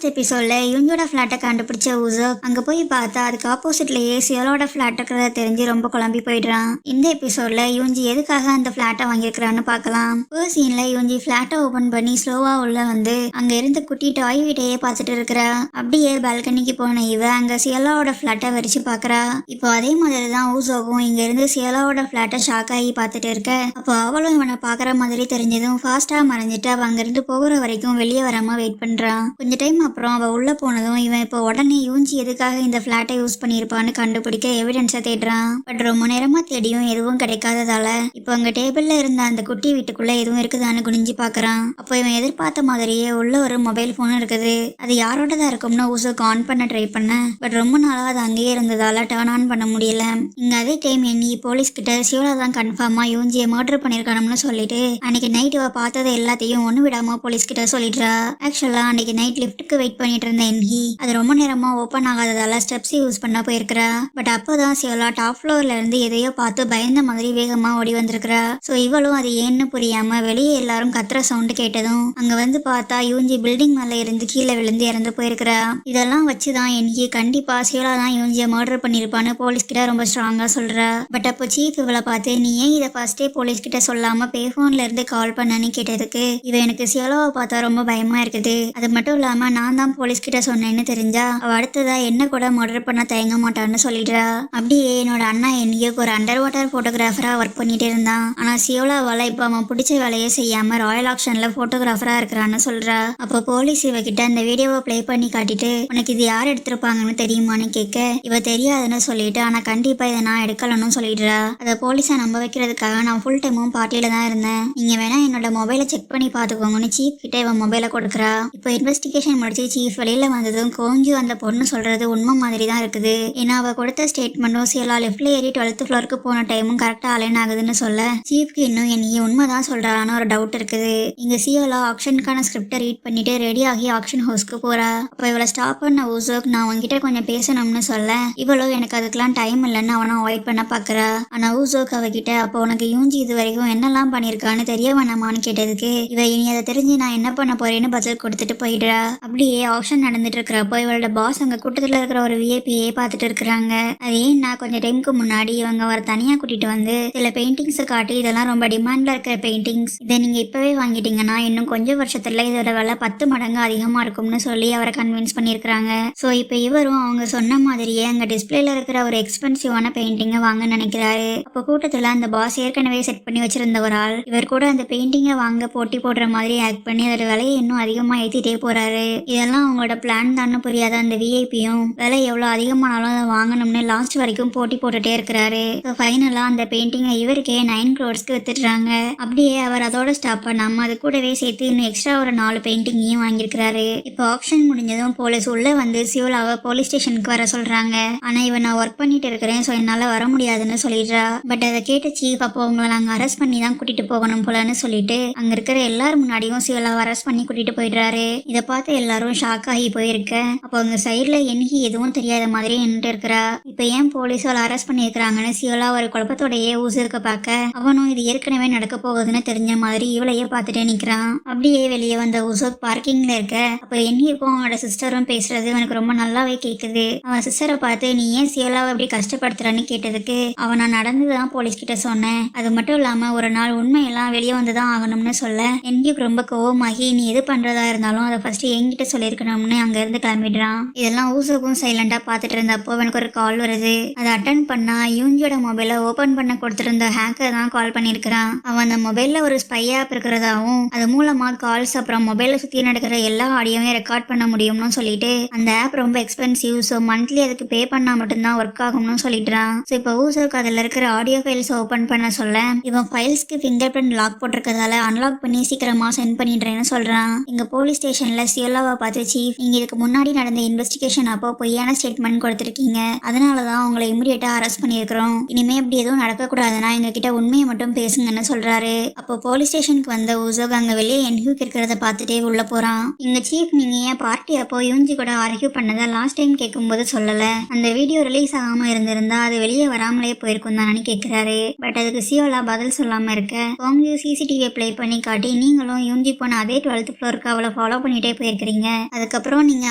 Last எபிசோட்ல யுஞ்சோட ஃபிளாட்டை கண்டுபிடிச்ச Uso அங்க போய் பார்த்தா அதுக்கு ஆப்போசிட்லயே சியோலோட ஃபிளாட் இருக்கிறத தெரிஞ்சு ரொம்ப குழம்பி போயிடுறான். இந்த எபிசோட்ல யூஞ்சி எதுக்காக அந்த ஃபிளாட்டை வாங்கியிருக்கிறான்னு பார்க்கலாம். ஃபர்ஸ்ட் சீன்ல யூஞ்சி ஃபிளாட்டை ஓபன் பண்ணி ஸ்லோவா உள்ள வந்து அங்க இருந்து குட்டி டாய் வீட்டையே பார்த்துட்டு இருக்கிறா. அப்படியே பால்கனிக்கு போன இவ அங்க சியோலாவோட ஃபிளாட்டை வரிச்சு பாக்குறா. இப்போ அதே மாதிரி தான் ஊசோவும் இங்க இருந்து சியோலாவோட ஃபிளாட்டை ஷாக் ஆகி பார்த்துட்டு இருக்க. அப்போ அவளும் இவனை பாக்குற மாதிரி தெரிஞ்சதும் ஃபாஸ்டா மறைஞ்சிட்டு அவ அங்க இருந்து போகிற வரைக்கும் வெளியே வராம வெயிட் பண்றான். கொஞ்ச டைம் அப்புறம் அவ உள்ள போனதும் இவன் இப்போ உடனே யூஞ்சி எதுக்காக இந்த ஃபிளாட்டை யூஸ் பண்ணியிருப்பான்னு கண்டுபிடிக்க எவிடன்ஸை தேடுறான். பட் ரொம்ப நேரமா தேடியும் எதுவும் கிடைக்காததால இப்போ அங்க டேபிள்ல இருந்த அந்த குட்டி வீட்டுக்குள்ள எதுவும் இருக்குதான்னு குனிஞ்சு பாக்குறான். அப்போ இவன் எதிர்பார்த்த மாதிரியே உள்ள ஒரு மொபைல் போன் இருக்குது. அது யாரோடதா இருக்கும்னு ஊசோக்கு ஆன் பண்ண ட்ரை பண்ண. பட் ரொம்ப நாளா அது அங்கேயே இருந்ததால டர்ன் ஆன் பண்ண முடியல. இங்க அதே டைம் எண்ணி போலீஸ் கிட்ட சியோலா தான் கன்ஃபார்மா யூஞ்சியை மர்டர் பண்ணிருக்கணும்னு சொல்லிட்டு அன்னைக்கு நைட் இவ பார்த்தது எல்லாத்தையும் ஒண்ணு விடாம போலீஸ் கிட்ட சொல்லிடுறா. ஆக்சுவலா அன்னைக்கு நைட் லிஃப்ட்டுக்கு வெயிட் பண்ணிட்டு இருந்த என்ஹி அது ரொம்ப நேரமா ஓப்பன் ஆகாததால ஸ்டெப்ஸ் யூஸ் பண்ண போயிருக்கிறா. பட் அப்போதான் சியோலா டாப் ஃப்ளோர்ல இருந்து எதையோ பார்த்து பயந்த மாதிரி வேகமா ஓடி வந்திருக்கிறா. சோ இவளும் அது ஏன்னு புரியாம வெளியே எல்லாரும் கத்துற சவுண்ட் கேட்டதும் அங்க வந்து பார்த்தா யூஞ்சி பில்டிங் மேல இருந்து கீழே விழுந்து இறந்து போயிருக்கிறா. இதெல்லாம் வச்சுதான் என்ஹி கண்டிப்பா சியோலா தான் யூஞ்சியை மர்டர் பண்ணிருப்பான்னு போலீஸ் கிட்ட ரொம்ப ஸ்ட்ராங்கா சொல்றா. பட் அப்போ சீஃப் இவளை பார்த்து நீ ஏன் இதை ஃபர்ஸ்டே போலீஸ் கிட்ட சொல்லாம பே போன்ல இருந்து கால் பண்ணன்னு கேட்டதுக்கு இவ எனக்கு சியோலாவை பார்த்தா ரொம்ப பயமா இருக்குது. அது மட்டும் இல்லாம நான் தான் போலீஸ் கிட்ட சொன்னேன்னு தெரிஞ்சா அவ அடுத்ததா என்ன கூட மர்டர் பண்ண தயங்க மாட்டான்னு சொல்லிடுறா. அப்படியே என்னோட அண்ணா என்னைக்கு ஒரு அண்டர் வாட்டர் போட்டோகிராஃபரா ஒர்க் பண்ணிட்டு இருந்தான். ஆனா சியோலாவால இப்ப அவன் பிடிச்ச வேலையை செய்யாம ராயல் ஆக்ஷன்ல போட்டோகிராஃபரா இருக்கிறான்னு சொல்றா. அப்போ போலீஸ் இவகிட்ட அந்த வீடியோவை பிளே பண்ணி காட்டிட்டு உனக்கு இது யார் எடுத்திருப்பாங்கன்னு தெரியுமான்னு கேட்க இவ தெரியாதுன்னு சொல்லிட்டு ஆனா கண்டிப்பா இதை நான் எடுக்கலன்னு சொல்லிடுறா. அதை போலீஸை நம்ப வைக்கிறதுக்காக நான் ஃபுல் டைமும் பார்ட்டியில தான் இருந்தேன். நீங்க வேணா என்னோட மொபைலை செக் பண்ணி பாத்துக்கோங்கன்னு சீஃப் கிட்ட இவன் மொபைலை கொடுக்குறா. இப்போ இன்வெஸ்டிகேஷன் முடிச்சு சீஃப் வெளியில வந்ததும் கொஞ்சம் அந்த பொண்ணு சொல்றது உண்மை மாதிரி தான் இருக்குது. ஏன்னா அவ கொடுத்த ஸ்டேட்மெண்ட்டும் சியோலா லெஃப்ட்ல ஏறி 12th ஃப்ளோருக்கு போன டைமும் கரெக்டா அலைன் ஆகுதுன்னு சொல்ல சீஃப்க்கு இன்னும் என்னைய உண்மைதான் சொல்றான்னு ஒரு டவுட் இருக்குது. இங்க சியோலா ஆக்ஷனுக்கான ஸ்கிரிப்டை ரீட் பண்ணிட்டு ரெடி ஆகி ஆக்ஷன் ஹவுஸ்க்கு போறா. அப்போ இவளை ஸ்டாப் பண்ண ஊசோக் நான் உங்ககிட்ட கொஞ்சம் பேசணும்னு சொல்ல இவளோ எனக்கு அதுக்கெல்லாம் டைம் இல்லைன்னு அவனை அவாய்ட் பண்ண பாக்குறா. ஆனா ஊசோக் அவகிட்ட அப்போ உனக்கு யூஞ்சி இது வரைக்கும் என்னெல்லாம் பண்ணிருக்கான்னு தெரிய வேணாமான்னு கேட்டதுக்கு இவ இனி அதை தெரிஞ்சு நான் என்ன பண்ண போறேன்னு பதில் கொடுத்துட்டு போயிடுறா. அப்படியே ஆக்ஷன் நடந்துட்டு இருக்கிறப்போ இவளோட பாஸ் அங்க கூட்டத்துல இருக்கிற ஒரு விஐபியை பார்த்துட்டு இருக்கிறாங்க. அது ஏன்னா கொஞ்சம் டைமுக்கு முன்னாடி இவங்க ஒரு தனியா கூட்டிட்டு வந்து சில பெயிண்டிங்ஸ் காட்டி இதெல்லாம் ரொம்ப டிமாண்ட்ல இருக்கிற பெயிண்டிங்ஸ், இதை நீங்க இப்பவே வாங்கிட்டீங்கன்னா இன்னும் கொஞ்சம் வருஷத்துல இதோட விலை 10 மடங்கு அதிகமா இருக்கும்னு சொல்லி அவரை கன்வின்ஸ் பண்ணிருக்காங்க. சோ இப்போ இவரும் அவங்க சொன்ன மாதிரியே அங்க டிஸ்பிளேல இருக்கிற ஒரு எக்ஸ்பென்சிவான பெயிண்டிங்கை வாங்க நினைக்கிறாரு. அப்போ கூட்டத்துல அந்த பாஸ் ஏற்கனவே செட் பண்ணி வச்சிருந்த ஒரு ஆள் இவர் கூட அந்த பெயிண்டிங்கை வாங்க போட்டி போடுற மாதிரி ஆக்ட் பண்ணி அதோட விலையை இன்னும் அதிகமா ஏத்திட்டே போறாரு. இதெல்லாம் அவங்களோட பிளான் தான் புரியாத அந்த விஐபியும் விலை எவ்வளவு அதிகமானாலும் அதை வாங்கணும்னு லாஸ்ட் வரைக்கும் போட்டி போட்டுட்டே இருக்கிறாரு. ஃபைனலா அந்த பெயிண்டிங்கை இவருக்கே 9 crores வித்துடுறாங்க. அப்படியே அவர் அதோட ஸ்டாப் பண்ணாம அது கூடவே சேர்த்து இன்னும் எக்ஸ்ட்ரா ஒரு 4 பெயிண்டிங்கையும் வாங்கியிருக்கிறாரு. இப்போ ஆப்ஷன் முடிஞ்சதும் போலீஸ் உள்ள வந்து சியோலாவை போலீஸ் ஸ்டேஷனுக்கு வர சொல்றாங்க. ஆனா இவன் நான் ஒர்க் பண்ணிட்டு இருக்கிறேன் சோ என்னால வர முடியாதுன்னு சொல்லிடுறா. பட் அதை கேட்ட சீஃப் அப்போ உங்களை நாங்க அரெஸ்ட் பண்ணி தான் கூட்டிட்டு போகணும் போலன்னு சொல்லிட்டு அங்க இருக்கிற எல்லாரும் முன்னாடியும் சியோலாவை அரெஸ்ட் பண்ணி கூட்டிட்டு போயிடுறாரு. இதை பார்த்து எல்லாரும் ஷாக் ஆகி போயிருக்க. அப்போ அவங்க சைட்ல என்னைக்கு எதுவும் தெரியாத மாதிரி நின்றுட்டு இருக்கிறா. இப்ப ஏன் போலீஸ் அவளை அரெஸ்ட் பண்ணிருக்கிறாங்கன்னு சியோலா ஒரு குழப்பத்தோடையே ஊசிருக்க பார்க்க அவனும் இது ஏற்கனவே நடக்க போகுதுன்னு தெரிஞ்ச மாதிரி இவளையே பார்த்துட்டே நிக்கிறான். அப்படியே வெளியே வந்த ஊசோக் பார்க்கிங்ல இருக்க. அப்ப என்னைக்கும் அவனோட சிஸ்டரும் பேசுறது எனக்கு ரொம்ப நல்லாவே கேக்குது. அவன் சிஸ்டரை பார்த்து நீ ஏன் சியோலாவை அப்படி கஷ்டப்படுத்துறான்னு கேட்டதுக்கு அவன் நான் நடந்துதான் போலீஸ் கிட்ட சொன்னேன், அது மட்டும் இல்லாம ஒரு நாள் உண்மையெல்லாம் வெளியே வந்துதான் ஆகணும்னு சொல்ல எனக்கு ரொம்ப கோவமாகி நீ எது பண்றதா இருந்தாலும் அதை ஃபர்ஸ்ட் என்கிட்ட சொல்லிருக்கணும்னு அங்க இருந்து கிளம்பிடுறான். இதெல்லாம் ஊசோக்கும் சைலண்டா பார்த்துட்டு இருந்தப்போ எனக்கு ஒரு கால் வருது. அதை அட்டன் பண்ணா யூஞ்சியோட மொபைலை ஓபன் பண்ண கொடுத்திருந்த ஹேக்கர் தான் கால் பண்ணிருக்கிறான். அவன் அந்த மொபைல்ல ஒரு ஸ்பை ஆப் இருக்கிறதாவும் அது மூலமா கால்ஸ் அப்புறம் மொபைல சுத்தி நடக்கிற எல்லா ஆடியோவையும் ரெக்கார்ட் பண்ண முடியும்னு சொல்லிட்டு அந்த ஆப் ரொம்ப எக்ஸ்பென்சிவ் சோ மந்த்லி அதுக்கு பே பண்ணா மட்டும்தான் ஒர்க் ஆகும்னு சொல்லிடுறான். சோ இப்போ ஊசோக்கு அதுல இருக்கிற ஆடியோ ஃபைல்ஸ் ஓபன் பண்ண சொல்ல இவன் ஃபைல்ஸ்க்கு ஃபிங்கர் பிரிண்ட் லாக் போட்டிருக்கதால அன்லாக் பண்ணி சீக்கிரமா சென்ட் பண்ணிடுறேன்னு சொல்றான். இங்க போலீஸ் ஸ்டேஷன்ல சியோலாவை பார்த்து சீஃப் நீங்க இதுக்கு முன்னாடி நடந்த இன்வெஸ்டிகேஷன் அப்போ பொய்யான ஸ்டேட்மெண்ட் கொடுத்திருக்கீங்க, அதனாலதான் உங்களை இமிடியேட்டா அரெஸ்ட் பண்ணிருக்கிறோம். இனிமே இப்படி எதுவும் நடக்கக்கூடாதுன்னா எங்க கிட்ட உண்மையை மட்டும் பேசுங்கன்னு சொல்றாரு. அப்போ போலீஸ் ஸ்டேஷனுக்கு வந்த ஊசோக் அங்க வெளியே என்ஹியூக் இருக்கிறத பார்த்துட்டே உள்ள போறான். இங்க சீஃப் நீங்க ஏன் பார்ட்டி அப்போ யூஞ்சி கூட ஆர்கியூ பண்ணதை லாஸ்ட் டைம் கேட்கும்போது சொல்லல, அந்த வீடியோ ரிலீஸ் ஆகாம இருந்திருந்தா அது வெளியே வராமலே போயிருக்கும் தானு கேட்கிறாரு. பட் அதுக்கு சியோலா பதில் சொல்லாம இருக்க உங்க சிசிடிவியை பிளே பண்ணி காட்டி நீங்களும் யூஞ்சி போன அதே 12th ஃப்ளோருக்கு அவளை ஃபாலோ பண்ணிட்டே போயிருக்கிறீங்க, அதுக்கப்புறம் நீங்க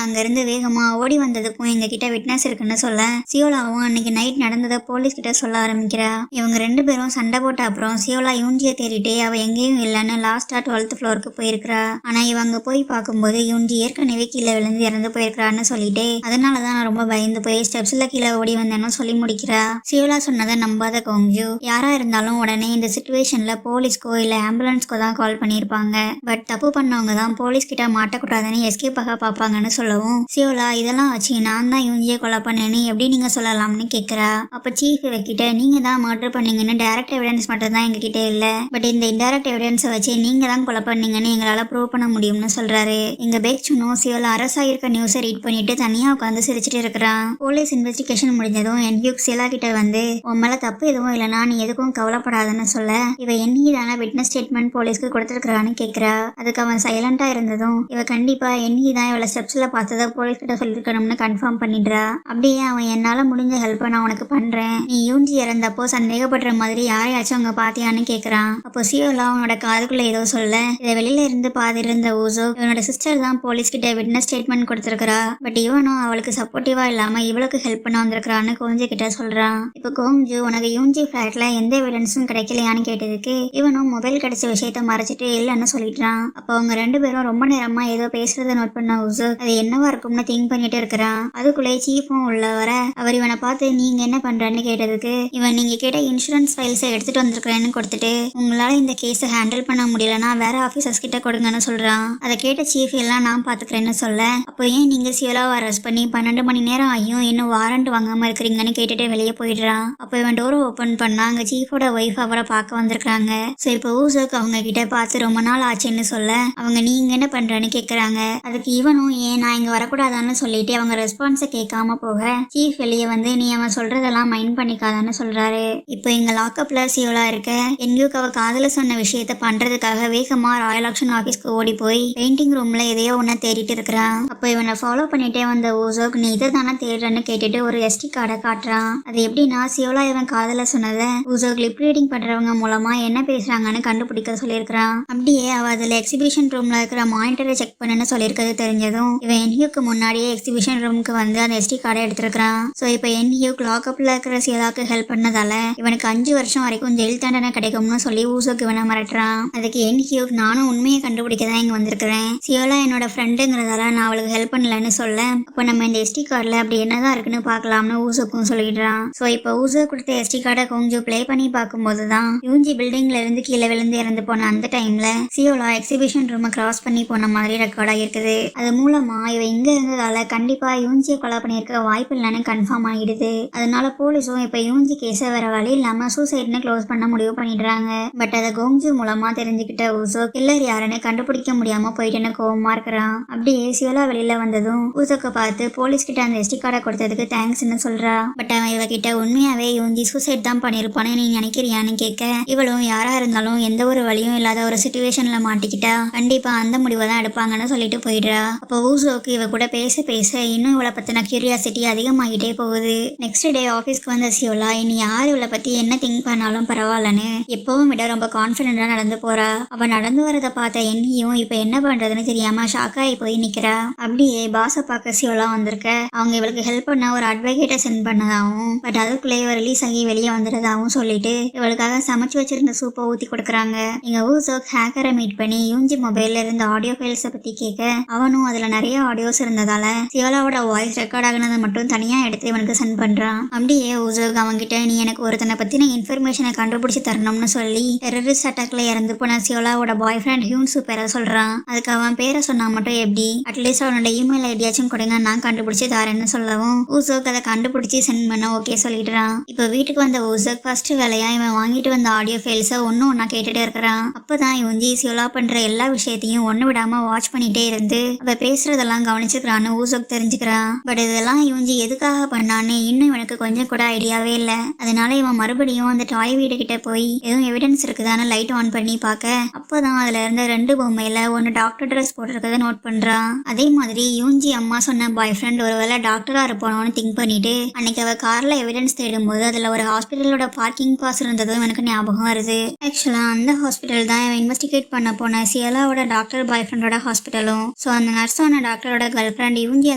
அங்க இருந்து வேகமா ஓடி வந்ததுக்கும் எங்க கிட்ட விட்னஸ் இருக்குன்னு சொல்ல சியோலாவும் அன்னைக்கு நைட் நடந்ததை போலீஸ் கிட்ட சொல்ல ஆரம்பிக்கிறா. இவங்க 2 பேரும் சண்டை போட்ட அப்புறம் சியோலா யூஞ்சியை தேடிட்டு அவ எங்கேயும் இல்லைன்னு லாஸ்டா 12th ஃப்ளோருக்கு போயிருக்கிறா. ஆனா இவங்க போய் பார்க்கும்போது யூஞ்சி ஏற்கனவே கீழே விழுந்து இறந்து போயிருக்கிறான்னு சொல்லிட்டு அதனாலதான் நான் ரொம்ப பயந்து போய் ஸ்டெப்ஸ்ல கீழே ஓடி வந்தேன்னு சொல்லி முடிக்கிறா. சியோலா சொன்னதை நம்பாத கோங்ஜு யாரா இருந்தாலும் உடனே இந்த சிச்சுவேஷன்ல போலீஸ்க்கோ இல்ல ஆம்புலன்ஸ்க்கோ தான் கால் பண்ணிருப்பாங்க. பட் தப்பு பண்ணவங்க தான் போலீஸ் கிட்ட மாட்டக்கூடாதுன்னு எஸ்கேப் ஆக பாப்பாங்கன்னு சொல்லவும் சியோலா இதெல்லாம் வச்சு நான் தான் யூஞ்சியை கொலை பண்ணேன்னு எப்படி நீங்க சொல்லலாம்னு கேக்குறா. அப்ப சீஃப் இவகிட்ட நீங்க தான் மர்டர் பண்ணீங்கன்னு டைரக்ட் எவிடன்ஸ் மட்டும் தான் எங்ககிட்ட இல்ல, பட் இந்த இன்டைரக்ட் எவிடன்ஸை வச்சு நீங்க தான் கொலை பண்ணீங்கன்னு எங்களால ப்ரூவ் பண்ண முடியும்னு சொல்றாரு. எங்க பேக்சுனும் சியோலா அரசாயிருக்க நியூஸை ரீட் பண்ணிட்டு தனியா உட்காந்து சிரிச்சிட்டு இருக்கிறான். போலீஸ் இன்வெஸ்டிகேஷன் முடிஞ்சதும் என்யூக் சியோலா கிட்ட வந்து உன் மேல தப்பு எதுவும் இல்லைனா நீ எதுக்கும் கவலைப்படாதுன்னு சொல்ல இவ என்ஹிதான விட்னஸ் ஸ்டேட்மெண்ட் போலீஸ்க்கு கொடுத்துருக்கான்னு கேக்குறா. அதுக்கு அவன் சைலண்டா இருந்ததும் இவ கண்டிப்பா என்ஹிதான் இவளை ஸ்டெப்ஸ்ல பார்த்ததை போலீஸ் கிட்ட சொல்லிருக்கணும்னு கன்ஃபார்ம் பண்ணிடுறா. அப்படியே அவன் என்னால முடிஞ்ச ஹெல்ப்பை நான் உனக்கு பண்றேன், நீ யூஞ்சி இறந்தப்போ சந்தேகப்படுற மாதிரி யாரையாச்சும் அங்க பாத்தியான்னு கேக்குறான். அப்போ சியோலா அவனோட காதுக்குள்ள ஏதோ சொல்ல இதை வெளியில இருந்து பாதி இருந்த ஊசோ இவனோட சிஸ்டர் தான் போலீஸ் கிட்ட விட்னஸ் ஸ்டேட்மெண்ட் கொடுத்திருக்கிறா, பட் இவனும் அவளுக்கு சப்போர்ட்டிவா இல்லாம இவளுக்கு ஹெல்ப் பண்ண வந்திருக்கான்னு கோஞ்சு கிட்ட சொல்றான். இப்போ கோஞ்சு உனக்கு யூஞ்சி ஃபிளாட்ல எந்த எவிடன்ஸும் கிடைக்கலையான்னு கேட்டதுக்கு இவனும் மொபைல் கிடைச்ச விஷயத்த மறைச்சிட்டு இல்லைன்னு சொல்லிட்டான். அப்போ அவங்க 2 பேரும் ரொம்ப நேரமா ஏதோ பேசுறத நோட் பண்ண ஊசோ அது என்னவா இருக்கும்னு திங்க் பண்ணிட்டு இருக்கிறான். அதுக்குள்ளே சீஃபும் உள்ள வர அவர் இவனை பார்த்து நீங்க என்ன பண்றன்னு கேட்டதுக்கு இவன் நீங்க கேட்ட இன்சூரன்ஸ் ஃபைல்ஸை எடுத்துட்டு வந்திருக்கிறேன்னு கொடுத்துட்டு உங்களால இந்த கேஸை ஹேண்டில் பண்ண முடியலன்னா வேற ஆபீசர்ஸ் கிட்ட கொடுங்கன்னு சொல்றான். அதை கேட்ட சீஃப் எல்லாம் நான் பாத்துக்கிறேன்னு சொல்ல அப்போ ஏன் நீங்க சியோலாவை அரெஸ்ட் பண்ணி 12 மணி நேரம் ஆகியும் இன்னும் வாரண்ட் வாங்காம இருக்கிறீங்கன்னு கேட்டுட்டு வெளியே போயிடுறான். அப்போ இவன் டோரை ஓபன் பண்ணா அங்க சீஃபோட ஒய்ஃப் அவரை பார்க்க வந்திருக்காங்க. ஸோ இப்போ ஊசோக்கு அவங்க கிட்ட பார்த்து ரொம்ப நாள் ஆச்சுன்னு சொல்ல அவங்க நீங்க என்ன பண்றன்னு கேக்குறாங்க. அதுக்கு இவனும் ஏன் நான் இங்க வரக்கூடாதான்னு சொல்லிட்டு அவங்க ரெஸ்பான்ஸை கேட்காம போக சீஃப் வெளியே வந்து நீ அவன் சொல்றதெல்லாம் மைண்ட் பண்ணிக்காதான்னு சொல்றாரு. இப்போ இங்க லாக்அப்ல சியோலா இருக்க என்யூக்கு அவ காதல சொன்ன விஷயத்த பண்றதுக்காக வேகமா ராயல் ஆக்ஷன் ஆபீஸ்க்கு ஓடி போய் பெயிண்டிங் ரூம்ல எதையோ ஒன்ன தேடிட்டு இருக்கிறான். அப்போ இவனை ஃபாலோ பண்ணிட்டே வந்த ஊசோக் நீ இதை தானே தேடுறன்னு கேட்டுட்டு ஒரு SD கார்டை காட்டுறான். அது எப்படின்னா சியோலா இவன் காதல சொன்னதை ஊசோக் லிப் ரீடிங் பண்றவங்க மூலமா என்ன பேசுறாங்கன்னு கண்டுபிடிக்க சொல்லியிருக்கிறான். அப்படியே அவ அதுல எக்ஸிபிஷன் ரூம்ல இருக்கிற மானிட்டரை செக் பண்ணுன்னு சொல்லியிருக்கிறது தெரிஞ்சதும் இவன் என்ஹியூக்கு முன்னாடியே எக்ஸிபிஷன் ரூமுக்கு வந்து அந்த SD கார்டை எடுத்திருக்கிறான். ஸோ இப்போ என்ஹியூக் லாக்அப்ல இருக்கிற சியோலாக்கு ஹெல்ப் பண்ணதால இவனுக்கு 5 வருஷம் வரைக்கும் ஜெயில் தண்டனை கிடைக்கும்னு சொல்லி ஊசோக்கு இவனை மிரட்டுறான். அதுக்கு என்ஹியூக் நானும் உண்மையை கண்டுபிடிக்க தான் இங்க வந்திருக்கிறேன், சியோலா என்னோட ஃப்ரெண்டுங்கிறதால நான் அவளுக்கு ஹெல்ப் பண்ணலன்னு சொல்ல அப்போ நம்ம இந்த SD கார்டில் அப்படி என்னதான் இருக்குன்னு பார்க்கலாம்னு ஊசோக்கும் சொல்லிடுறான். ஸோ இப்போ ஊசோ கொடுத்த SD கார்டை கொஞ்சம் ப்ளே பண்ணி பார்க்கும்போது தான் யூஞ்சி பில்டிங்ல இருந்து கீழே விழுந்து இறந்து போன அந்த டைம்ல சியோலா எக்ஸிபிஷன் ரூமை கிராஸ் பண்ணி போன மாதிரி ரெக்கார்ட் ஆகிருக்குது. அது மூலமா இவ இங்க இருந்ததால கண்டிப்பா யூஞ்சியை கொலை பண்ணியிருக்க வாய்ப்பு இல்லைன்னு கன்ஃபார்ம் ஆகிடுது. அதனால போலீஸும் இப்ப யூஞ்சி கேஸை வேற வழி இல்லாம சூசைட்னு க்ளோஸ் பண்ண முடிவு பண்ணிடுறாங்க. பட் அதை கோங்ஜு மூலமா தெரிஞ்சுக்கிட்ட ஊசோ கில்லர் யாருன்னு கண்டுபிடிக்க முடியாம போயிட்டுன்னு கோவமா இருக்கிறான். அப்படியே சியோலா வெளியில வந்ததும் ஊசோக்க பார்த்து போலீஸ் கிட்ட அந்த SD கார்டை கொடுத்ததுக்கு தேங்க்ஸ்ன்னு சொல்றா. பட் அவன் இவகிட்ட உண்மையாவே யூஞ்சி சூசைட் தான் பண்ணிருப்பான்னு நீ நினைக்கிறியான்னு கேட்க இவளும் யாரா இருந்தாலும் எந்த ஒரு வழியும் இல்லாத ஒரு சிச்சுவேஷன்ல மாட்டிக்கிட்டா கண்டிப்பா அந்த முடிவை தான் எடுப்பாங்கன்னு சொல்லிட்டு போயிடுறா. அப்போ ஊசோக்கு இவ கூட பேச பேச இன்னும் இவளை பத்தின கியூரியாசிட்டி அதிகமாகிட்டே போகுது. நெக்ஸ்ட் டே ஆஃபீஸ்க்கு வந்த சியோலா இனி யார் இவளை பத்தி என்ன திங்க் பண்ணாலும் பரவாயில்லன்னு எப்பவும் விட ரொம்ப கான்ஃபிடென்டா நடந்து போறா. அவ நடந்து வரதை பார்த்த எண்ணியும் இப்ப என்ன பண்றதுன்னு தெரியாம ஷாக்காகி போய் நிக்கிறா. அப்படியே பாஸை பார்க்க சியோலா வந்திருக்க அவங்க இவளுக்கு ஹெல்ப் பண்ண ஒரு அட்வொகேட்டை சென்ட் பண்ணதாகவும் பட் அதுக்குள்ளே இவ ரிலீஸ் ஆகி வெளியே வந்துடுறதாகவும் சொல்லிட்டு இவளுக்காக சமைச்சு வச்சிருந்த சூப்பை ஊத்தி கொடுக்குறாங்க. இங்க ஊசோக் ஹேக்கரை மீட் பண்ணி யூஞ்சி மொபைல்ல இருந்த ஆடியோ ஃபைல்ஸை பத்தி கேட்க அவனும் அதுல நிறைய ஆடியோஸ் இருந்ததால சியோலாவோட வாய்ஸ் ரெக்கார்ட் ஆகினதை மட்டும் தனியா எடுத்து இவனுக்கு சென்ட் பண்றான். அப்படியே ஊசோக் அவன்கிட்ட நீ எனக்கு ஒருத்தனை பத்தின இன்ஃபர்மேஷனை கண்டுபிடிச்சு தரணும்னு சொல்லி டெரரிஸ்ட் அட்டாக்ல இறந்து போன சியோலாவோட பாய் ஃப்ரெண்ட் ஹியூன்சு பேரை சொல்றான். அதுக்கு அவன் பேரை சொன்னா மட்டும் எப்படி அட்லீஸ்ட் அவனோட இமெயில் ஐடியாச்சும் கொடுங்க நான் கண்டுபிடிச்சு தரேன்னு சொல்லவும் ஊசோக் அதை கண்டுபிடிச்சு சென்ட் பண்ண ஓகே சொல்லிடுறான். இப்போ வீட்டுக்கு வந்த ஊசோக் ஃபர்ஸ்ட் வேலையா இவன் வாங்கிட்டு வந்த ஆடியோ ஃபைல்ஸை ஒன்னும் ஒன்னா கேட்டுட்டே இருக்கிறான். அப்பதான் யூஞ்சி சியோலா பண்ற எல்லா விஷயத்தையும் ஒண்ணு விடாம வாட்ச் பண்ணிட்டே இருந்து அவ பேசுறதெல்லாம் கவனிச்சுக்கிறான்னு ஊசோக் தெரிஞ்சுக்கிறான். பட் இதெல்லாம் யூஞ்சி எதுக்காக பண்ணான்னு இன்னும் இவனுக்கு கொஞ்சம் கூட ஐடியாவே இல்லை. அதனால இவன் மறுபடியும் அந்த டாய் வீடு கிட்ட போய் எதுவும் எவிடன்ஸ் இருக்குதான்னு லைட் ஆன் பண்ணி பார்க்க அப்போதான் அதுல இருந்த 2 பொம்மையில ஒன்னு டாக்டர் ட்ரெஸ் போட்டிருக்கத நோட் பண்றான். அதே மாதிரி யூஞ்சி அம்மா சொன்ன பாய் ஃப்ரெண்ட் ஒருவேளை டாக்டரா இருப்பானோன்னு திங்க் பண்ணிட்டு அன்னைக்கு அவ கார்ல எவிடன்ஸ் தேடும்போது அதுல ஒரு ஹாஸ்பிட்டலோட பார்க்கிங் பாஸ் இருந்ததும் எனக்கு ஞாபகம் வருது. ஆக்சுவலா அந்த ஹாஸ்பிட்டல் தான் இவன் இன்வெஸ்டிகேட் பண்ண போன சியோலாவோட டாக்டர் பாய் ஃப்ரெண்டோட ஹாஸ்பிட்டலும். ஸோ அந்த நர்ஸ் ஆன டாக்டரோட கேர்ள் ஃப்ரெண்ட் யூஞ்சியா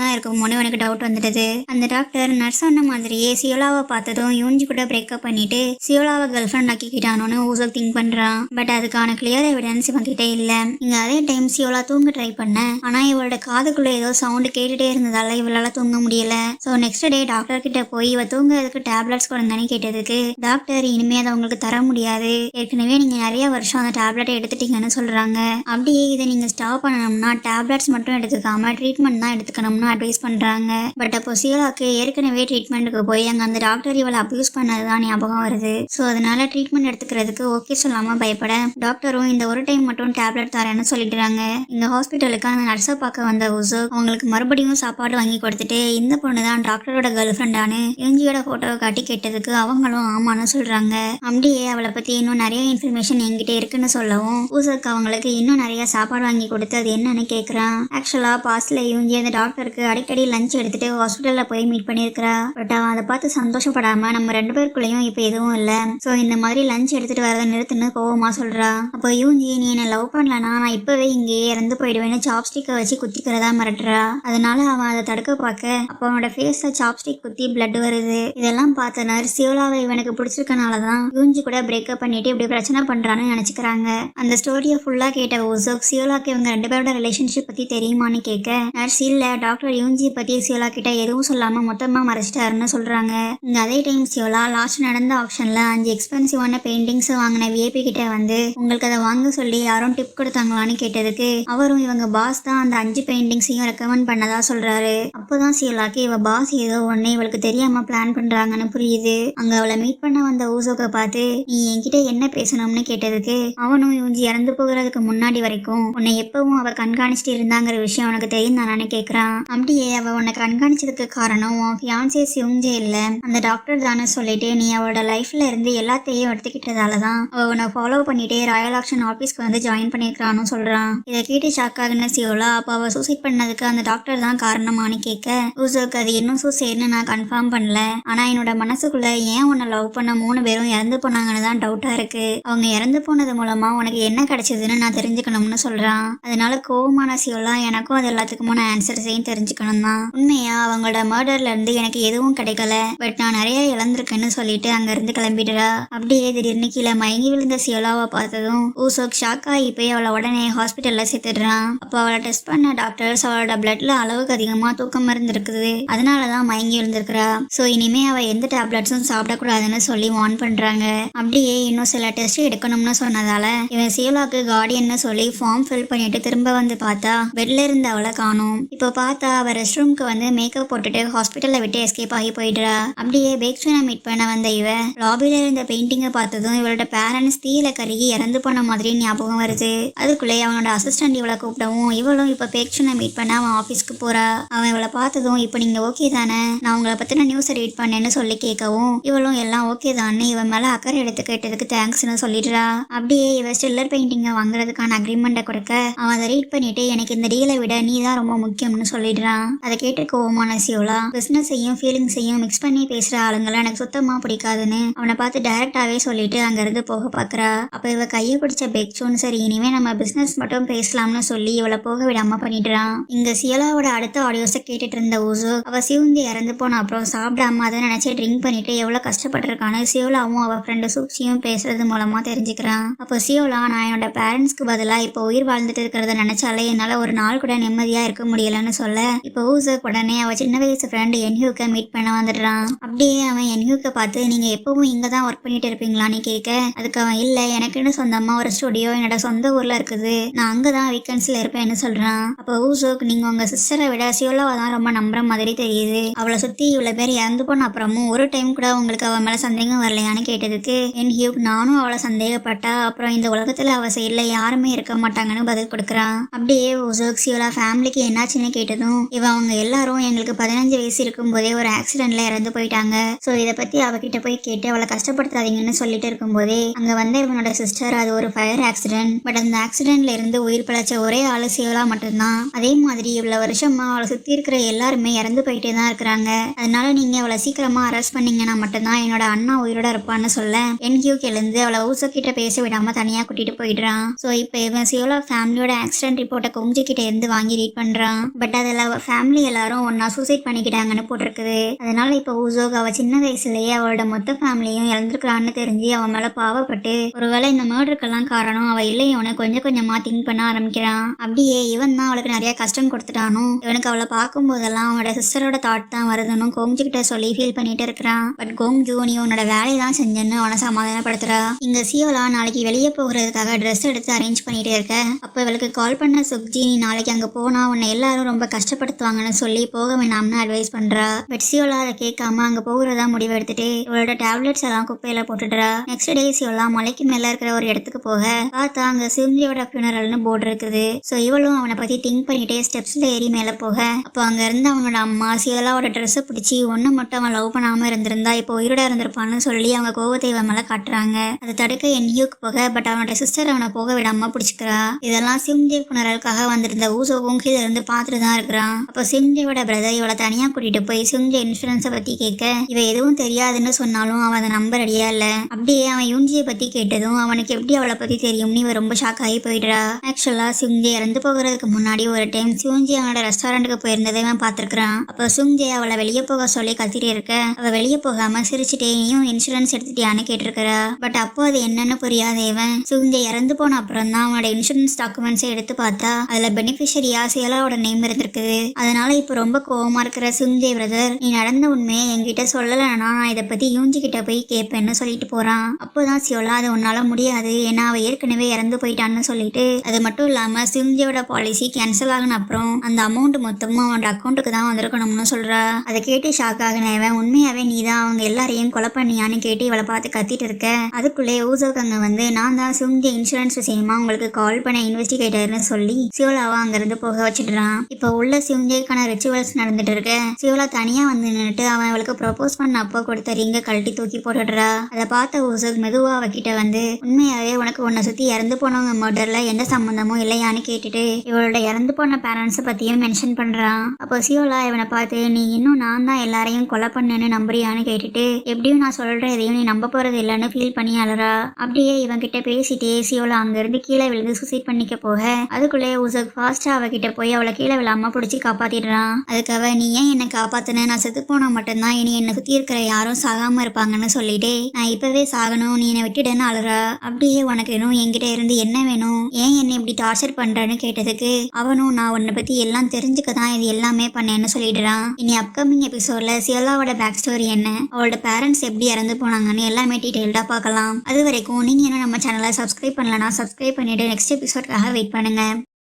தான் இருக்குமோன்னு எனக்கு டவுட் வந்துடுது. அந்த டாக்டர் நர்ஸ் ஆன மாதிரியே சியோலாவை பார்த்ததும் யூஞ்சி கூட பிரேக்கப் பண்ணிட்டு சியோலாவை கேர்ள் ஃப்ரெண்ட் ஆக்கிக்கிட்டானோன்னு ஊசோக் திங்க் பண்றான். பட் அதுக்கான கிளியர் எவிடன்ஸ் இவங்கிட்ட இல்ல. இங்க அதே டைம் சியோலா தூங்க ட்ரை பண்ண, ஆனா இவளோட காதுக்குள்ள ஏதோ சவுண்ட் கேட்டுட்டே இருந்ததால இவளால தூங்க முடியல. ஸோ நெக்ஸ்ட் டே டாக்டர் கிட்ட போய் இவ தூங்குறதுக்கு டேப்லெட்ஸ் கொடுங்கன்னு கேட்டதுக்கு டாக்டர் இனிமே அதை உங்களுக்கு தர முடியாது, ஏற்கனவே நீங்க நிறைய வருஷம் அந்த டேப்லெட்டை எடுத்துட்டீங்கன்னு சொல்றாங்க. அப்படியே இதை நீங்க ஸ்டாப் பண்ணணும்னா டேப்லெட்ஸ் மட்டும் எடுத்துக்காம ட்ரீட்மெண்ட் தான் எடுத்துக்கணும்னு அட்வைஸ் பண்றாங்க. பட் அப்போ சியோலாக்கு ஏற்கனவே ட்ரீட்மெண்ட்டுக்கு போய் அங்க அந்த டாக்டர் இவளை அப்யூஸ் பண்ணதுதான் ஞாபகம் வருது. ஸோ அதனால ட்ரீட்மெண்ட் எடுத்துக்கிறதுக்கு ஓகே சொல்லாம பயப்பட டாக்டரும் இந்த ஒரு டைம் மட்டும் டேப்லெட் தரேன்னு சொல்லிடுறாங்க. இந்த ஹாஸ்பிட்டலுக்கு அந்த நர்ஸை பார்க்க வந்த ஊசோக் அவங்களுக்கு மறுபடியும் சாப்பாடு வாங்கி கொடுத்துட்டு இந்த பொண்ணு தான் டாக்டரோட கேர்ள் ஃப்ரெண்டானு யூஞ்சியோட போட்டோவை காட்டி கேட்டதுக்கு அவங்களும் ஆமான்னு சொல்றாங்க. அப்படியே அவளை பத்தி இன்னும் நிறைய இன்ஃபர்மேஷன் என்கிட்ட இருக்குன்னு சொல்லவும் ஊசோக் அவங்களுக்கு இன்னும் நிறைய சாப்பாடு வாங்கி கொடுத்து அது என்னன்னு கேட்கறான். ஆக்சுவலா பாஸ்ட்ல யூஞ்சி அந்த டாக்டருக்கு அடிக்கடி லஞ்ச் எடுத்துட்டு ஹாஸ்பிட்டல்ல போய் மீட் பண்ணிருக்கிறா. பட் அவன் அதை பார்த்து சந்தோஷப்படாம நம்ம ரெண்டு பேருக்குள்ளேயும் இப்ப எதுவும் இல்ல, சோ இந்த மாதிரி லஞ்ச் எடுத்துட்டு வரதை நிறுத்துன்னு கோவமா சொல்றா. அப்போ யூஞ்சி நீ என்ன லவ் பண்ணலனா நான் இப்பவே இங்கேயே இறந்து போயிடுவேன்னு சாப்ஸ்டிக்கை வச்சு குத்திக்கிறதா மிரட்டுறா. அதனால அவன் அதை தடுக்க பார்க்க அப்போ அவனோட ஃபேஸ்ல சாப்ஸ்டிக் குத்தி பிளட் வருது. இதெல்லாம் பார்த்த நர்ஸ் சியோலாவை இவனுக்கு பிடிச்சிருக்கனாலதான் யூஞ்சி கூட பிரேக்கப் பண்ணிட்டு இப்படி பிரச்சனை பண்றான்னு நினைச்சுக்கிறாங்க. அந்த ஸ்டோரியை ஃபுல்லா கேட்ட ஊசோக் சியோலாக்கு இவங்க ரெண்டு பேரோட ரிலேஷன்ஷிப் பத்தி தெரியுமான்னு கேட்க நர்ஸ் இல்ல, டாக்டர் யூஞ்சி பத்தி சியோலா கிட்ட எதுவும் சொல்லாம மொத்தமா மறைச்சிட்டாருன்னு சொல்றாங்க. இங்க அதே டைம் சியோலா லாஸ்ட் நடந்த ஆப்ஷன்ல 5 எக்ஸ்பென்சிவான பெயிண்டிங்ஸ் வாங்கின விஐபி கிட்ட வந்து உங்களுக்கு அதை வாங்க சொல்லி யாரும் டிப் கொடுத்தாங்களான்னு கேட்டதுக்கு அவரும் இவங்க பாஸ் தான் அந்த 5 பெயிண்டிங்ஸையும் ரெக்கமெண்ட் பண்ணதா சொல்றாரு. அப்போதான் சியோலாக்கு இவ பாஸ் ஏதோ ஒண்ணு இவளுக்கு தெரியாம பிளான் பண்றாங்கன்னு புரியுது. அங்க அவளை மீட் பண்ண வந்த ஊசோக்க பார்த்து நீ என்கிட்ட என்ன பேசணும்னு கேட்டதுக்கு அவனும் இவஞ்சி இறந்து போகிறதுக்கு முன்னாடி வரைக்கும் உன்னை எப்பவும் அவ கண்காணிச்சுட்டு இருந்தாங்கிற விஷயம் உனக்கு தெரியும் தானே கேட்கறான். அப்படியே அவ உன்னை கண்காணிச்சதுக்கு காரணம் உன் ஃபியான்சே சியோஞ்சே இல்ல அந்த டாக்டர் தானே சொல்லிட்டு நீ அவளோட லைஃப்ல இருந்து எல்லாத்தையும் எடுத்துக்கிட்டதாலதான் அவ உன்னை ஃபாலோ பண்ணிட்டே ராயல் ஆக்ஷன் ஆபீஸ்க்கு வந்து ஜாயின் பண்ணிருக்கான்னு சொல்றான். இதை கேட்டு ஷாக் ஆகுன சியோலா அப்ப அவ சூசைட் பண்ணதுக்கு அந்த டாக்டர் தான் காரணமானு கேட்க ஊசோக்கு அது இன்னும் சூசைட்னு நான் கன்ஃபார்ம் பண்ணல, ஆனா என்னோட மனசுக்குள்ள ஏன் உன்னை லவ் பண்ண 3 பேரும் இறந்து போனாங்கன்னு தான் டவுட்டா இருக்கு, அவங்க இறந்து போனது மூலமா உனக்கு என்ன கிடைச்சதுன்னு நான் தெரிஞ்சுக்கணும்னு சொல்றான். அதனால கோவமான சியோலா எனக்கும் அது எல்லாத்துக்குமான ஆன்சர்ஸையும் தெரிஞ்சுக்கணும் தான், உண்மையா அவங்களோட மர்டர்ல இருந்து எனக்கு எதுவும் கிடைக்கல, பட் நான் நிறைய இழந்திருக்கேன்னு சொல்லிட்டு அங்க இருந்து கிளம்பிடுறா. அப்படியே திடீர்னு கீழே மயங்கி விழுந்த சியோலாவை பார்த்ததும் ஊசோக் ஷாக் ஆகி போய் அவளை உடனே ஹாஸ்பிட்டல்ல சேர்த்துடுறான். அப்போ அவளை டெஸ்ட் பண்ண டாக்டர்ஸ் அவளோட பிளட்ல அளவுக்கு அதிகமா தூக்கம் மருந்து இருக்குது, அதனாலதான் மயங்கி விழுந்திருக்கிறா. சோ இனிமே அவ எந்த டேப்லெட்ஸும் சாப்பிடக்கூடாதுன்னு சொல்லி வார்ன் பண்றாங்க. அப்படியே இன்னும் சில டெஸ்ட் எடுக்கணும்னு சொன்னதால இவன் சியோலாக்கு கார்டியன்னு சொல்லி ஃபார்ம் ஃபில் பண்ணிட்டு திரும்ப வந்து பார்த்தா பெட்ல இருந்து அவளை காணும். இப்போ பார்த்தா அவ ரெஸ்ட் ரூம்க்கு வந்து மேக்கப் போட்டுட்டு ஹாஸ்பிட்டல்ல விட்டு எஸ்கேப் ஆகி போயிடுறா. அப்படியே பேக்ஸ்வனை மீட் பண்ண வந்த இவ லாபில இருந்த பெயிண்டிங்கை பார்த்ததும் இவளோட பேரண்ட்ஸ் தீயில கருகி இறந்து போன மாதிரி ஞாபகம் வருது. அதுக்குள்ளே அவனோட அசிஸ்டன்ட் இவளை கூப்பிடவும் இவளும் இப்ப பேக்ஸ்வனை மீட் பண்ண அவன் ஆபீஸ்க்கு போறா. அவன் இவளை பார்த்ததும் இப்போ நீங்க ஓகே தானே, நான் உங்களை பத்தின நியூஸை ரீட் பண்ணேன்னு சொல்லி கேட்கவும் இவளும் எல்லாம் ஓகே தானே இவன் மேல அக்கறை எடுத்து கேட்டதுக்கு தேங்க்ஸ்னு சொல்லிடுறா. அப்படியே இவ ஸ்டில்லர் பெயிண்டிங்கை வாங்குறதுக்கான அக்ரிமெண்ட்டை கொடுக்க அவன் அதை ரீட் பண்ணிட்டு எனக்கு இந்த டீலை விட நீ தான் ரொம்ப முக்கியம்னு சொல்லிடுறான். அதை கேட்டு கோவமான சியோலா பிசினஸையும் ஃபீலிங்ஸையும் மிக்ஸ் பண்ணி பேசுற ஆளுங்களை எனக்கு சுத்தமா பிடிக்காதுன்னு அவனை பார்த்து டைரக்டாவே சொல்லிட்டு அங்க இருந்து போக பாக்குறா. அப்ப இவ கையை பிடிச்ச பெக்சோன் சரி இனிமே நம்ம பிசினஸ் மட்டும் பேசலாம்னு சொல்லி இவளை போக விடாம பண்ணிடுறான். இங்க சியோலாவோட அடுத்த ஆடியோஸை கேட்டுட்டு இருந்த ஊசோ அவ சிவுந்தி இறந்து போன அப்புறம் சாப்பிடாம அதை நினைச்சு ட்ரிங்க் பண்ணிட்டு எவ்வளவு கஷ்டப்பட்டிருக்கான்னு சியோலாவும் அவ ஃப்ரெண்டு சூக்சியும் பேசுறது மூலமா தெரிஞ்சுக்கிறான். அப்போ சியோலா நான் என்னோட பேரண்ட்ஸ்க்கு பதிலா இப்போ உயிர் வாழ்ந்துட்டு இருக்கிறத நினைச்சாலே என்னால ஒரு நாள் கூட நிம்மதியா இருக்க முடியலன்னு சொல்ல இப்போ ஊசோக் உடனே அவ சின்ன வயசு ஃப்ரெண்டு என்ஹியூக்க மீட் பண்ண வந்துடுறான். அப்படியே அவன் என்ஹியூக்க பார்த்து நீங்க எப்பவும் இங்க தான் ஒர்க் பண்ணிட்டு இருப்பீங்களான்னு கேட்க அதுக்கு அவன் இல்ல எனக்குன்னு சொந்தமா ஒரு ஸ்டுடியோ என்னோட சொந்த ஊர்ல இருக்குது, நான் அங்கதான் வீக்கெண்ட்ஸ்ல இருப்பேன்னு சொல்றான். அப்போ ஊசோக் நீங்க உங்க சிஸ்டரை விட சியோலாவை தான் ரொம்ப நம்புற மாதிரி தெரியுது, அவளை சுத்தி இவ்வளவு பேர் இறந்து போன அப்புறமும் ஒரு டைம் கூட உங்களுக்கு அவ மேல சந்தேகம் வரலையான்னு கேட்டதுக்கு என்ஹியூக் நானும் அவளை சந்தேகப்பட்டா அப்புறம் இந்த உலகத்துல அவ சைட்ல யாருமே இருக்க மாட்டாங்கன்னு பதில் கொடுக்குறான். அப்படியே ஊசோக் சியோலா ஃபேமிலிக்கு என்னாச்சுன்னு கேட்டதும் இவ அவங்க எல்லாரும் எங்களுக்கு 15 வயசு இருக்கும் போதே ஒரு ஆக்சிடென்ட்ல இறந்து போயிட்டாங்க, சோ இதை பத்தி அவகிட்ட போய் கேட்டு அவளை கஷ்டப்படுத்தாதீங்கன்னு சொல்லிட்டு இருக்கும் போதே அங்க வந்த இவனோட சிஸ்டர் அது ஒரு ஃபயர் ஆக்சிடென்ட், பட் அந்த ஆக்சிடென்ட்ல இருந்து உயிர் பிழைச்ச ஒரே ஆளு சியோலா மட்டும்தான், அதே மாதிரி இவ்வளவு வருஷமா அவளை சுத்தி இருக்கிற எல்லாருமே இறந்து போயிட்டே தான் இருக்கிறாங்க, அதனால நீங்க அவளை சீக்கிரமா அரெஸ்ட் பண்ணீங்கன்னா மட்டும்தான் என்னோட அண்ணா உயிரோட இருப்பான்னு சொல்ல என்ஹியூக் எழுந்து அவளை ஊசோ கிட்ட பேச விடாம தனியா கூட்டிட்டு போயிடுறான். சோ இப்ப இவன் சியோலா ஃபேமிலியோட ஆக்சிடென்ட் ரிப்போர்ட்டை கோங்ஜி கிட்ட இருந்து வாங்கி ரீட் பண்றான். பட் அதுல ஃபேமிலி எல்லாரும் ஒன்னா சூசைட் பண்ணிக்கிட்டாங்கன்னு போட்டிருக்குது. அதனால இப்ப ஊசோக் அவ சின்ன வயசுலயே அவளோட மொத்த ஃபேமிலியும் இறந்துருக்கான்னு தெரிஞ்சு அவன் மேல பாவப்பட்டு ஒருவேளை இந்த மர்டருக்கெல்லாம் காரணம் அவ இல்லையோன்னு கொஞ்சம் கொஞ்சமா திங்க் பண்ண ஆரம்பிக்கிறான். அப்படியே இவன் தான் அவளுக்கு நிறைய கஷ்டம் கொடுத்துட்டானோ, இவனுக்கு அவளை பார்க்கும் போதெல்லாம் அவனோட சிஸ்டரோட தாட் தான் வருதுன்னு கோங்ஜி கிட்ட சொல்லி ஃபீல் பண்ணிட்டு இருக்கிறான். பட் கோங்ஜூ நீ உன்னோட வேலையை தான் செஞ்சேன்னு அவனை சமாதானப்படுத்துறா. இங்க சியோலா நாளைக்கு வெளியே போகிறதுக்காக ட்ரெஸ் எடுத்து அரேஞ்ச் பண்ணிட்டு இருக்க. அப்ப இவளுக்கு கால் பண்ண சுக்ஜி நீ நாளைக்கு அங்க போனா உன்னை எல்லாரும் ரொம்ப கஷ்டப்படுத்துவாங்கன்னு சொல்லி போக வேணாம்னு அட்வைஸ் பண்றா. பட் சியோலா அதை கேட்காம அங்க போகிறதா முடிவு எடுத்துட்டு இவளோட டேப்லெட்ஸ் எல்லாம் குப்பையில போட்டுடுறா. நெக்ஸ்ட் டே சியோலா மலைக்கு மேல இருக்கிற ஒரு இடத்துக்கு போக பார்த்தா அங்க சிம்ஜியோட ஃபியூனரல்னு போர்டு இருக்குது. ஸோ இவளும் அவனை பத்தி திங்க் பண்ணிட்டே ஸ்டெப்ஸ்ல ஏறி மேல போக அப்போ அங்க இருந்து அவனோட அம்மா சியோலாவோட ட்ரெஸ்ஸை பிடிச்சி ஒன்னு மட்டும் அவன் லவ் பண்ணாம இருந்திருந்தா இப்போ உயிரோட இருந்திருப்பான்னு சொல்லி அவங்க கோவத்தை இவன் மேல காட்டுறாங்க. அதை தடுக்க என்யூக்கு போக பட் அவனோட சிஸ்டர் அவனை போக விடாம பிடிச்சிக்கிறா. இதெல்லாம் சிம்ஜி ஃபியூனரலுக்காக வந்திருந்த ஊசோவும் கீழே இருந்து பார்த்துட்டு தான் இருக்கிறான். அப்போ சிம்ஜியோட பிரதர் இவளை தனியா கூட்டிட்டு போய் சிம்ஜி இன்சூரன்ஸை பத்தி கேட்க இவ எதுவும் தெரியாதுன்னு சொன்னாலும் அவன் அதை நம்ப ரெடியா இல்ல. அப்படியே அவன் யூஞ்சியை பத்தி கேட்டதும் அவனுக்கு எப்படி அவளை பத்தி தெரியும்னு இவ ரொம்ப ஷாக் ஆகி போயிடுறா. ஆக்சுவலா சிம்ஜி இறந்து போகிறதுக்கு முன்னாடி ஒரு டைம் சிம்ஜி அவனோட ரெஸ்டாரண்ட்டுக்கு போயிருந்ததை அவன் பார்த்திருக்கான். அப்போ சிம்ஜி அவளை வெளியே போக சொல்லி கத்திட்டு இருக்க அவ வெளியே போகாம சிரிச்சுட்டே நீயும் இன்சூரன்ஸ் எடுத்துட்டியான்னு கேட்டிருக்கிறா. பட் அப்போ அது என்னன்னு புரியாத இவன் சிம்ஜி இறந்து போன அப்புறம் தான் அவனோட இன்சூரன்ஸ் டாக்குமெண்ட்ஸை எடுத்து பார்த்தா அதுல பெனிஃபிஷரியா சியோலாவோட நேம் இருந்திருக்குது. அதனால இப்போ ரொம்ப கோவமா இருக்கிற சிம்ஜி பிரதர் நீ நடந்த உண்மையை என்கிட்ட சொல்லலைன்னா நான் இதை பத்தி யூஞ்சி கிட்ட போய் கேட்பேன்னு சொல்லிட்டு போறான். அப்போதான் சியோலா அது உன்னால முடியாது ஏன்னா அவ ஏற்கனவே இறந்து போயிட்டான்னு சொல்லிட்டு அது மட்டும் இல்லாம சிம்ஜியோட பாலிசி கேன்சல் ஆகின அப்புறம் அந்த அமௌண்ட் மொத்தமும் அவனோட அக்கௌண்ட்டுக்கு தான் வந்திருக்கணும்னு சொல்றா. அதை கேட்டு ஷாக் ஆகினவன் உண்மையாவே நீ தான் அவங்க எல்லாரையும் கொலை பண்ணியான்னு கேட்டு இவளை பார்த்து கத்திட்டு இருக்க. அதுக்குள்ளே ஊசோக் அங்க வந்து நான் தான் சிம்ஜி இன்சூரன்ஸ் விஷயமா உங்களுக்கு கால் பண்ண இன்வெஸ்டிகேட்டர்னு சொல்லி சியோலாவை அங்கிருந்து போக வச்சிடுறான். இப்போ உள்ள சிம்ஜிக்கான ரிச்சுவல்ஸ் நடந்துட்டு இருக்க சியோலா தனியா வந்து நின்றுட்டு அவன் அவளுக்கு ப்ரொபோஸ் பண்ண அப்போ கொடுத்த ரிங்க கழட்டி தூக்கி போட்டுடுறா. அதை பார்த்த ஊசோக் மெதுவா அவகிட்ட வந்து உண்மையாவே உனக்கு உன்னை சுத்தி இறந்து போனவங்க மர்டர்ல எந்த சம்பந்தமும் இல்லையான்னு கேட்டுட்டு இவளோட இறந்து போன பேரண்ட்ஸை பத்தியும் மென்ஷன் பண்றான். அப்போ சியோலா இவனை பார்த்து நீ இன்னும் நான் தான் எல்லாரையும் கொலை பண்ணேன்னு நம்புறியான்னு கேட்டுட்டு எப்படியும் நான் சொல்ற எதையும் நீ நம்ப போறது இல்லைன்னு ஃபீல் பண்ணி அழறா. அப்படியே இவன் கிட்ட பேசிட்டே சியோலா அங்கிருந்து கீழே விழுந்து சூசைட் பண்ணிக்க போக அதுக்குள்ளே ஊசோக் ஃபாஸ்டா அவகிட்ட போய் அவளை கீழே விழாம பிடிச்சி காப்பாத்திடுறான். அதுக்காக நீ ஏன் என்னை காப்பாத்துன நான் செத்து போனா மட்டும்தான் இனி என்னை சுத்தி இருக்கிற யாரும் சாகாம இருப்பாங்கன்னு சொல்லிட்டு நான் இப்பவே சாகணும் நீ என்னை விட்டுடன்னு அழுறா. அப்படியே உனக்கு வேணும் என்கிட்ட இருந்து என்ன வேணும் ஏன் என்னை இப்படி டார்ச்சர் பண்றேன்னு கேட்டதுக்கு அவனும் நான் உன்னை பத்தி எல்லாம் தெரிஞ்சுக்க தான் இது எல்லாமே பண்ணேன்னு சொல்லிடுறான். இனி அப்கமிங் எபிசோட்ல சியோலாவோட பேக் ஸ்டோரி என்ன அவளோட பேரண்ட்ஸ் எப்படி இறந்து போனாங்கன்னு எல்லாமே டீடைல்டா பார்க்கலாம். அது வரைக்கும் நீங்க என்ன நம்ம சேனலை சப்ஸ்கிரைப் பண்ணலன்னா சப்ஸ்கிரைப் பண்ணிட்டு நெக்ஸ்ட் எபிசோட்காக வெயிட் பண்ணுங்க.